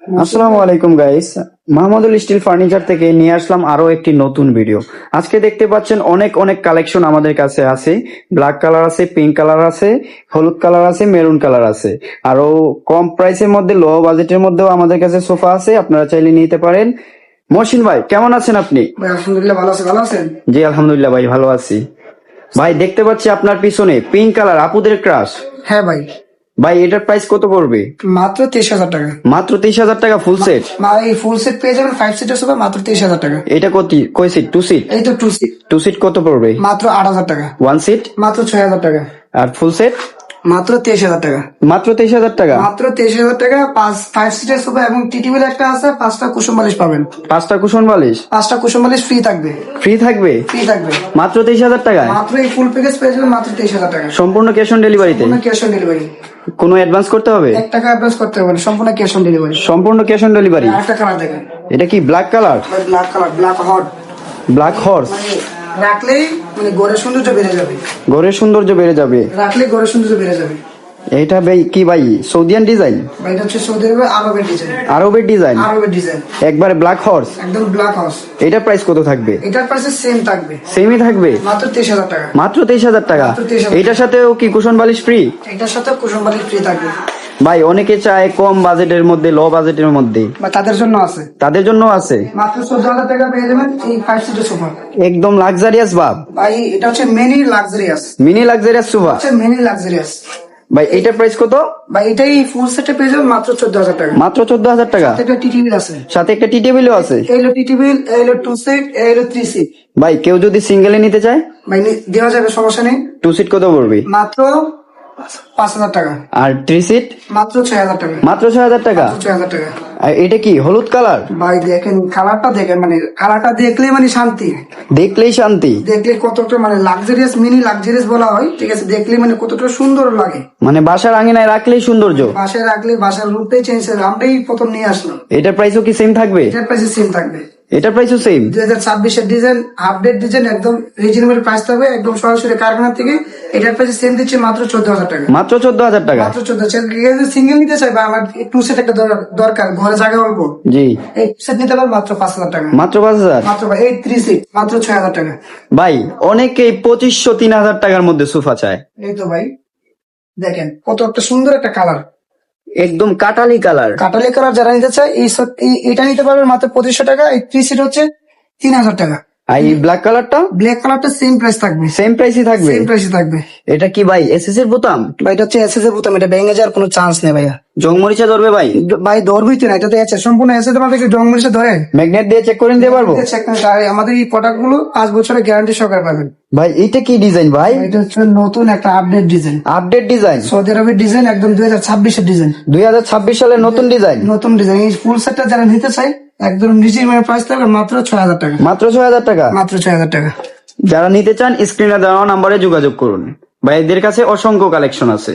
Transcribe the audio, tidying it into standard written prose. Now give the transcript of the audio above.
আসসালামু আলাইকুম guys, Mahmudul steel furniture থেকে নিয়ে আসলাম আরো একটি নতুন ভিডিও। আজকে দেখতে পাচ্ছেন অনেক অনেক কালেকশন আমাদের কাছে আছে। ব্ল্যাক কালার আছে, পিঙ্ক কালার আছে, হলুদ কালার আছে, মেরুন কালার আছে। আরো কম প্রাইসের মধ্যে, লো বাজেটের মধ্যেও আমাদের কাছে সোফা আছে, আপনারা চাইলে নিতে পারেন। মহসিন ভাই, কেমন আছেন আপনি? ভাই আলহামদুলিল্লাহ ভালো আছি, ভালো আছেন? জি আলহামদুলিল্লাহ ভাই, ভালো আছি। ভাই দেখতে পাচ্ছি আপনার পিছনে পিঙ্ক কালার, আপুদের ক্রাশ। হ্যাঁ ভাই, ভাই এটার প্রাইস কত পড়বে? মাত্র 23,000 টাকা। মাত্র 23,000 টাকা ফুল সেট। এই ফুল সেট পেয়ে যাবেন 5 সিটের সোফা মাত্র 23,000 টাকা। এটা কয় সিট? 2 সিট। এই তো 2 সিট টু সিট কত পড়বে? মাত্র 8,000 টাকা। 1 সিট মাত্র 6,000 টাকা। আর ফুল সেট মাত্র 23,000 টাকা। মাত্র 23,000 টাকা। মাত্র 23,000 টাকা। 5 সিটের সোফা এবং টি টেবিল একটা আছে, 5টা কুশন বালিশ পাবেন। 5টা কুশন বালিশ। 5টা কুশন বালিশ ফ্রি থাকবে। ফ্রি থাকবে ফ্রি থাকবে মাত্র 23,000 টাকা। মাত্র এই ফুল প্যাকেজ পেয়ে যাবেন মাত্র 23,000 টাকা। সম্পূর্ণ ক্যাশ অন ডেলিভারিতে? সম্পূর্ণ ক্যাশ অন ডেলিভারি। কোনো অ্যাডভান্স করতে হবে? 1 টাকা অ্যাডভান্স করতে হবে না, সম্পূর্ণ ক্যাশ অন ডেলিভারি। সম্পূর্ণ ক্যাশ অন ডেলিভারি। আরেকটা কালার দেখেন, এটা কি black colour? Black colour, black hot. Black horse. রাখলেই মানে ঘরের সৌন্দর্য বেড়ে যাবে। ঘরের সৌন্দর্য বেড়ে যাবে। রাখলে ঘরের সৌন্দর্য বেড়ে যাবে। এটা ভাই কি ভাই, সৌদিয়ান ডিজাইন? ভাই এটা হচ্ছে সৌদি আরবের ডিজাইন। আরবের ডিজাইন? আরবের ডিজাইন, একবারে ব্ল্যাক হর্স। একদম ব্ল্যাক হাউস। এটার প্রাইস কত থাকবে? এটার প্রাইসে সেম থাকবে। সেমই থাকবে মাত্র 23,000 টাকা। মাত্র 23,000 টাকা। মাত্র 23,000 এটার সাথেও কি কুশন বালিশ ফ্রি? এটার সাথে কুশন বালিশ ফ্রি থাকবে। ভাই অনেকে চায় কম বাজেটের মধ্যে, লো বাজেটের মধ্যে, বা তাদের জন্য আছে। তাদের জন্য আছে। মাত্র 14,000 টাকা পেয়ে যাবেন এই 5 সিটের সোফা। একদম লাক্সারিয়াস ভাব। ভাই এটা হচ্ছে mini luxurious. Mini luxurious sofa. হচ্ছে মিনি লাক্সারিয়াস। ভাই এটার প্রাইস কত? ভাই এটাই ফুল সেটে পেয়ে যাবেন মাত্র 14,000 টাকা। মাত্র 14,000 টাকা। একটা টি টেবিল আছে, সাথে একটা টি টেবিলও আছে। এই হলো টি টেবিল, এই হলো 2 সিট, এই হলো 3 সিট। ভাই কেউ যদি সিঙ্গেলে নিতে চায়? ভাই দেওয়া যাবে, সমস্যা নেই। 2 সিট কত পড়বে? মাত্র 5,000 টাকা। আর 3 সিট? মাত্র 6,000 টাকা। মাত্র 6,000 টাকা। 6,000 টাকা। আর এটা কি হলুদ কালার? ভাই দেখেন কালারটা, দেখেন মানে কালারটা দেখলে মানে শান্তি। দেখলেই শান্তি। দেখলে কতটা মানে লাক্সারিয়াস, মিনি লাক্সারিয়াস বলা হয়, ঠিক আছে? দেখলে মানে কতটা সুন্দর লাগে। মানে বাসার আঙিনায় রাখলেই সৌন্দর্য। বাসায় রাখলে বাসার রূপটাই চেঞ্জ হবে। আমরাই প্রথম নিয়ে আসলাম। এটার প্রাইসও কি সেম থাকবে? এটার প্রাইস সেম থাকবে। এটার প্রাইসও সেম। 2026 এর ডিজাইন, আপডেট ডিজাইন, একদম রিজনেবল প্রাইস থাকবে, একদম সরাসরি কারখানা থেকে। এটার প্রাইস সেম দিচ্ছে মাত্র 14,000 টাকা। মাত্র 14,000 টাকা। মাত্র 14,000। সিঙ্গেল নিতে চাই বা আমার 2 সেট একটা দরকার, ঘরে জায়গা অল্প, জি, এই সেট নিতে পারবেন মাত্র 5,000 টাকা। মাত্র 5,000। মাত্র ভাই এই 3 সিট মাত্র 6,000 টাকা। ভাই অনেকেই 2,500 3,000 টাকার মধ্যে সোফা চায়। এই তো ভাই দেখেন কত একটা সুন্দর একটা কালার, একদম কাটালি কালার। কাটালি কালার। যারা নিতে চায় এটা নিতে পারবেন মাত্র 2,500 টাকা। এই 3 সিট হচ্ছে 3,000 টাকা। আর এই ব্ল্যাক কালারটা? ব্ল্যাক কালারটা সেম প্রাইস থাকবে। সেম প্রাইসই থাকবে। সেম প্রাইসে থাকবে। এটা কি ভাই এসএস এর বোতাম? ভাই এটা হচ্ছে এসএস এর বোতাম, এটা ভেঙে যাওয়ার কোনো চান্স নেই ভাইয়া। জং মরিচা ধরবে ভাই? ভাই ধরবই তো না, এটা তো এসএস, সম্পূর্ণ এসএস এর মধ্যে জং মরিচা ধরে। ম্যাগনেট দিয়ে চেক করে নিতে পারবো? আমাদের এই প্রোডাক্ট গুলো 5 বছরের গ্যারান্টি সহকারে পাবেন। ভাই এটা কি ডিজাইন ভাই? এটা হচ্ছে নতুন একটা update design. Update design? Saudi আরবের ডিজাইন, একদম 2026 এর ডিজাইন। 2026 সালের নতুন ডিজাইন। নতুন ডিজাইন। এই ফুল সেটটা যারা নিতে চায় একদম রিজনেবল প্রাইস থাকবে মাত্র 6,000 টাকা। মাত্র 6,000 টাকা। মাত্র 6,000 টাকা। যারা নিতে চান স্ক্রিনে দেওয়া নাম্বারে যোগাযোগ করুন। ভাইদের কাছে অসংখ্য কালেকশন আছে।